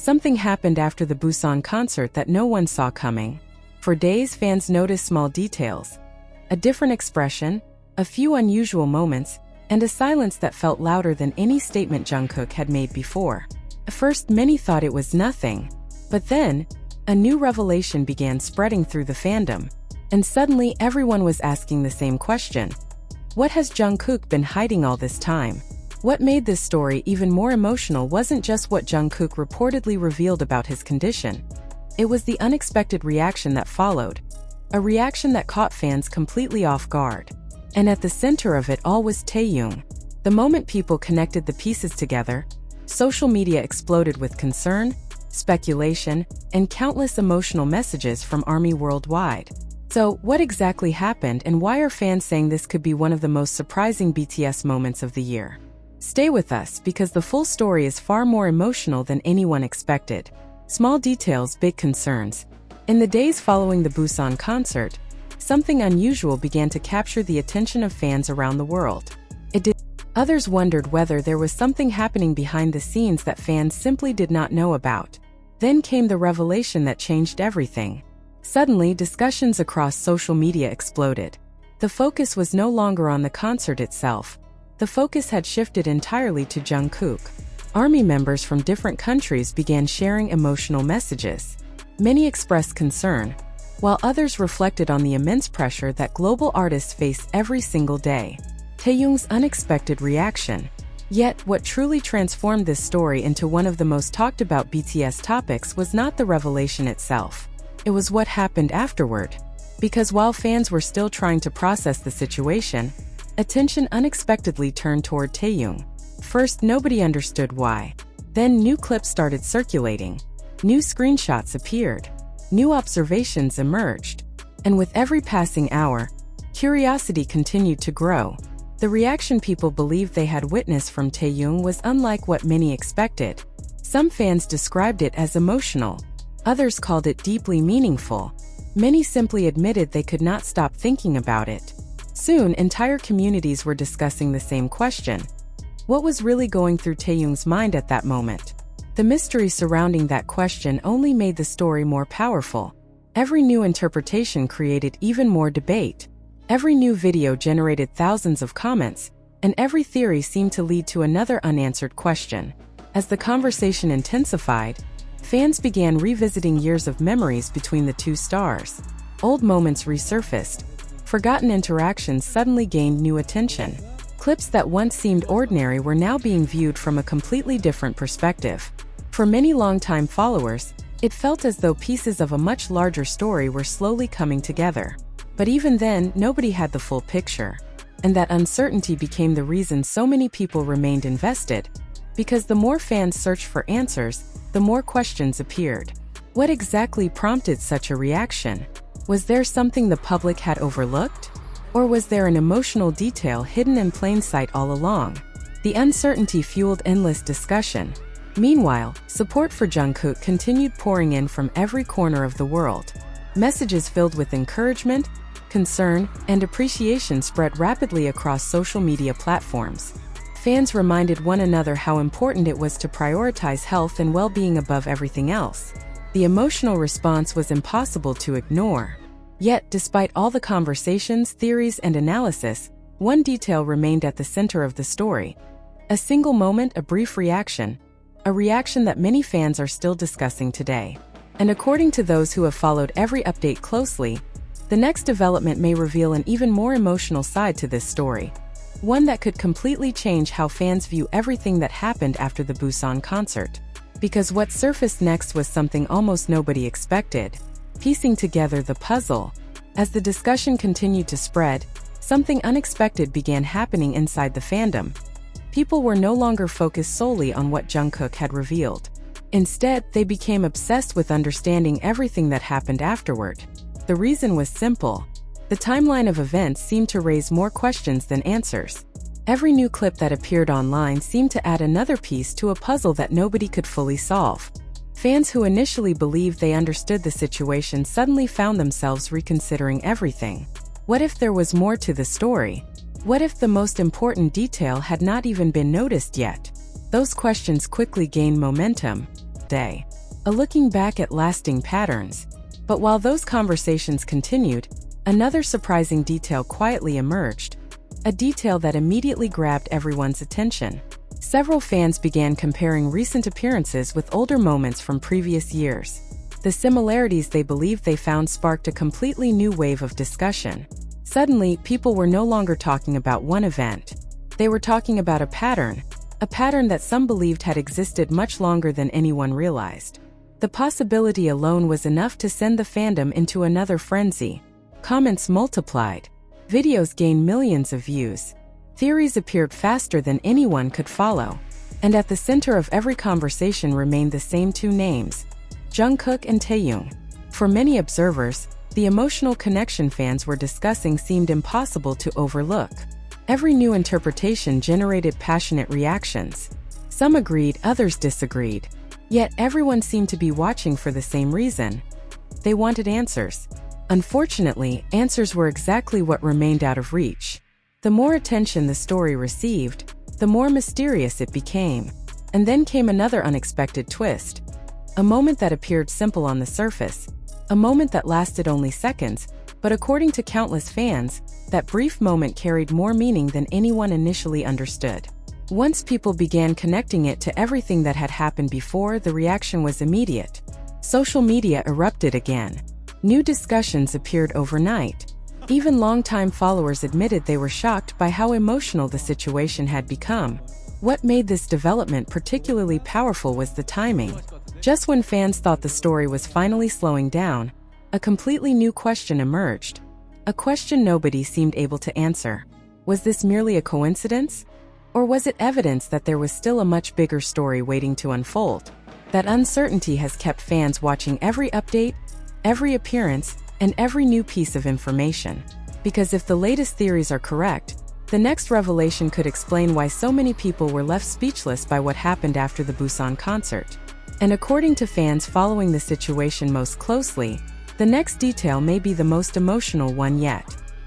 Something happened after the Busan concert that no one saw coming. For days, fans noticed small details. A different expression, a few unusual moments, and a silence that felt louder than any statement Jungkook had made before. At first, many thought it was nothing. But then, a new revelation began spreading through the fandom. And suddenly, everyone was asking the same question. What has Jungkook been hiding all this time? What made this story even more emotional wasn't just what Jungkook reportedly revealed about his condition. It was the unexpected reaction that followed. A reaction that caught fans completely off guard. And at the center of it all was Taehyung. The moment people connected the pieces together, social media exploded with concern, speculation, and countless emotional messages from ARMY worldwide. So, what exactly happened and why are fans saying this could be one of the most surprising BTS moments of the year? Stay with us because the full story is far more emotional than anyone expected. Small details, big concerns. In the days following the Busan concert, something unusual began to capture the attention of fans around the world. Others wondered whether there was something happening behind the scenes that fans simply did not know about. Then came the revelation that changed everything. Suddenly, discussions across social media exploded. The focus was no longer on the concert itself. The focus had shifted entirely to Jungkook. ARMY members from different countries began sharing emotional messages. Many expressed concern, while others reflected on the immense pressure that global artists face every single day. Taehyung's unexpected reaction. Yet, what truly transformed this story into one of the most talked about BTS topics was not the revelation itself. It was what happened afterward. Because while fans were still trying to process the situation, attention unexpectedly turned toward Taehyung. First, nobody understood why. Then new clips started circulating. New screenshots appeared. New observations emerged. And with every passing hour, curiosity continued to grow. The reaction people believed they had witnessed from Taehyung was unlike what many expected. Some fans described it as emotional. Others called it deeply meaningful. Many simply admitted they could not stop thinking about it. Soon, entire communities were discussing the same question. What was really going through Taehyung's mind at that moment? The mystery surrounding that question only made the story more powerful. Every new interpretation created even more debate. Every new video generated thousands of comments, and every theory seemed to lead to another unanswered question. As the conversation intensified, fans began revisiting years of memories between the two stars. Old moments resurfaced. Forgotten interactions suddenly gained new attention. Clips that once seemed ordinary were now being viewed from a completely different perspective. For many longtime followers, it felt as though pieces of a much larger story were slowly coming together. But even then, nobody had the full picture. And that uncertainty became the reason so many people remained invested. Because the more fans searched for answers, the more questions appeared. What exactly prompted such a reaction? Was there something the public had overlooked? Or was there an emotional detail hidden in plain sight all along? The uncertainty fueled endless discussion. Meanwhile, support for Jungkook continued pouring in from every corner of the world. Messages filled with encouragement, concern, and appreciation spread rapidly across social media platforms. Fans reminded one another how important it was to prioritize health and well-being above everything else. The emotional response was impossible to ignore. Yet, despite all the conversations, theories, and analysis, one detail remained at the center of the story. A single moment, a brief reaction. A reaction that many fans are still discussing today. And according to those who have followed every update closely, the next development may reveal an even more emotional side to this story. One that could completely change how fans view everything that happened after the Busan concert. Because what surfaced next was something almost nobody expected. Piecing together the puzzle. As the discussion continued to spread, something unexpected began happening inside the fandom. People were no longer focused solely on what Jungkook had revealed. Instead, they became obsessed with understanding everything that happened afterward. The reason was simple. The timeline of events seemed to raise more questions than answers. Every new clip that appeared online seemed to add another piece to a puzzle that nobody could fully solve. Fans who initially believed they understood the situation suddenly found themselves reconsidering everything. What if there was more to the story? What if the most important detail had not even been noticed yet? Those questions quickly gained momentum. day. A looking back at lasting patterns. But while those conversations continued, another surprising detail quietly emerged. A detail that immediately grabbed everyone's attention. Several fans began comparing recent appearances with older moments from previous years. The similarities they believed they found sparked a completely new wave of discussion. Suddenly, people were no longer talking about one event. They were talking about a pattern that some believed had existed much longer than anyone realized. The possibility alone was enough to send the fandom into another frenzy. Comments multiplied. Videos gained millions of views. Theories appeared faster than anyone could follow. And at the center of every conversation remained the same two names: Jungkook and Taehyung. For many observers, the emotional connection fans were discussing seemed impossible to overlook. Every new interpretation generated passionate reactions. Some agreed, others disagreed. Yet everyone seemed to be watching for the same reason. They wanted answers. Unfortunately, answers were exactly what remained out of reach. The more attention the story received, the more mysterious it became. And then came another unexpected twist. A moment that appeared simple on the surface. A moment that lasted only seconds, but according to countless fans, that brief moment carried more meaning than anyone initially understood. Once people began connecting it to everything that had happened before, the reaction was immediate. Social media erupted again. New discussions appeared overnight. Even longtime followers admitted they were shocked by how emotional the situation had become. What made this development particularly powerful was the timing. Just when fans thought the story was finally slowing down, a completely new question emerged. A question nobody seemed able to answer. Was this merely a coincidence? Or was it evidence that there was still a much bigger story waiting to unfold? That uncertainty has kept fans watching every update, every appearance, and every new piece of information. Because if the latest theories are correct, the next revelation could explain why so many people were left speechless by what happened after the Busan concert. And according to fans following the situation most closely, the next detail may be the most emotional one yet.